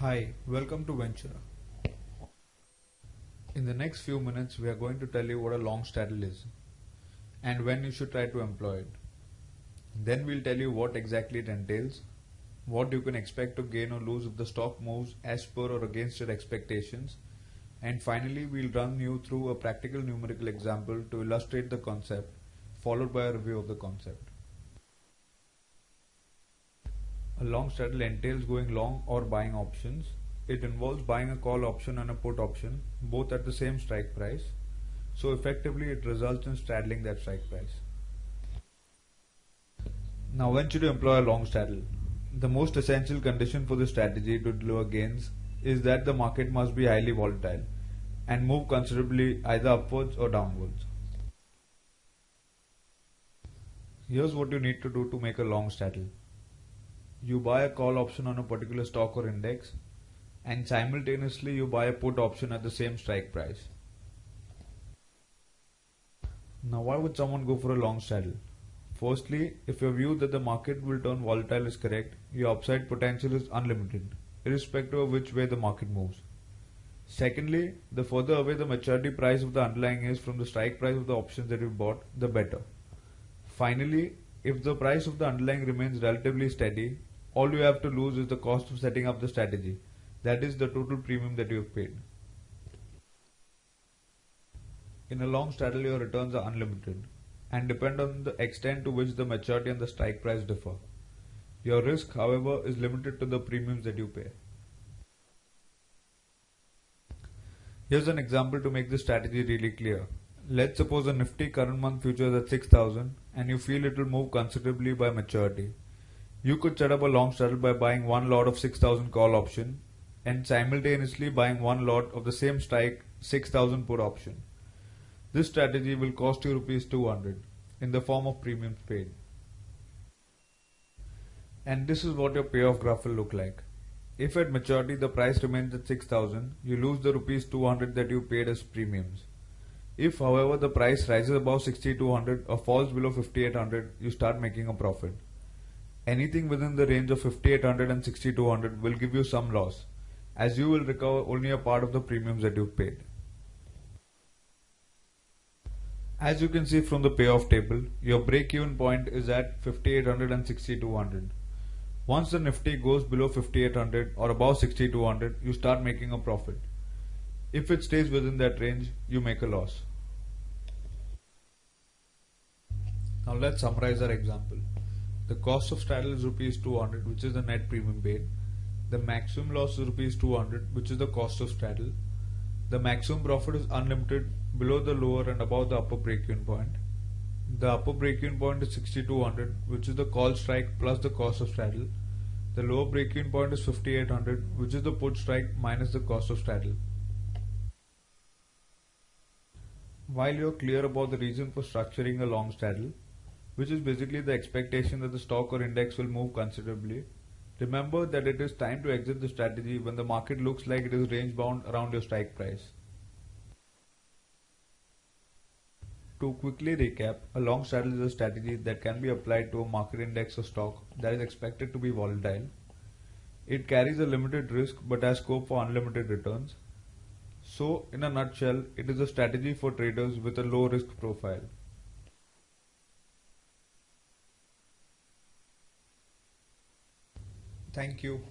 Hi, welcome to Venture. In the next few minutes, we are going to tell you what a long straddle is and when you should try to employ it. Then we'll tell you what exactly it entails, what you can expect to gain or lose if the stock moves as per or against your expectations, and finally, we'll run you through a practical numerical example to illustrate the concept, followed by a review of the concept. A long straddle entails going long or buying options. It involves buying a call option and a put option, both at the same strike price. So effectively it results in straddling that strike price. Now when should you employ a long straddle? The most essential condition for this strategy to deliver gains is that the market must be highly volatile and move considerably either upwards or downwards. Here's what you need to do to make a long straddle. You buy a call option on a particular stock or index, and simultaneously you buy a put option at the same strike price. Now why would someone go for a long straddle? Firstly, if your view that the market will turn volatile is correct, your upside potential is unlimited, irrespective of which way the market moves. Secondly, the further away the maturity price of the underlying is from the strike price of the options that you bought, the better. Finally, if the price of the underlying remains relatively steady, all you have to lose is the cost of setting up the strategy, that is the total premium that you have paid. In a long straddle, your returns are unlimited and depend on the extent to which the maturity and the strike price differ. Your risk, however, is limited to the premiums that you pay. Here's an example to make this strategy really clear. Let's suppose a Nifty current month future is at 6,000 and you feel it will move considerably by maturity. You could set up a long straddle by buying one lot of 6,000 call option and simultaneously buying one lot of the same strike 6,000 put option. This strategy will cost you Rs 200 in the form of premiums paid. And this is what your payoff graph will look like. If at maturity the price remains at 6,000, you lose the Rs 200 that you paid as premiums. If however the price rises above 6,200 or falls below 5,800, you start making a profit. Anything within the range of 5,800 and 6,200 will give you some loss, as you will recover only a part of the premiums that you paid. As you can see from the payoff table, your break-even point is at 5,800 and 6,200. Once the Nifty goes below 5,800 or above 6,200, you start making a profit. If it stays within that range, you make a loss. Now let's summarize our example. The cost of straddle is Rs 200, which is the net premium paid. The maximum loss is Rs 200, which is the cost of straddle. The maximum profit is unlimited below the lower and above the upper break-even point. The upper break-even point is 6,200, which is the call strike plus the cost of straddle. The lower break-even point is 5,800, which is the put strike minus the cost of straddle. While you are clear about the reason for structuring a long straddle, which is basically the expectation that the stock or index will move considerably, remember that it is time to exit the strategy when the market looks like it is range bound around your strike price. To quickly recap, a long straddle is a strategy that can be applied to a market index or stock that is expected to be volatile. It carries a limited risk but has scope for unlimited returns. So, in a nutshell, it is a strategy for traders with a low risk profile. Thank you.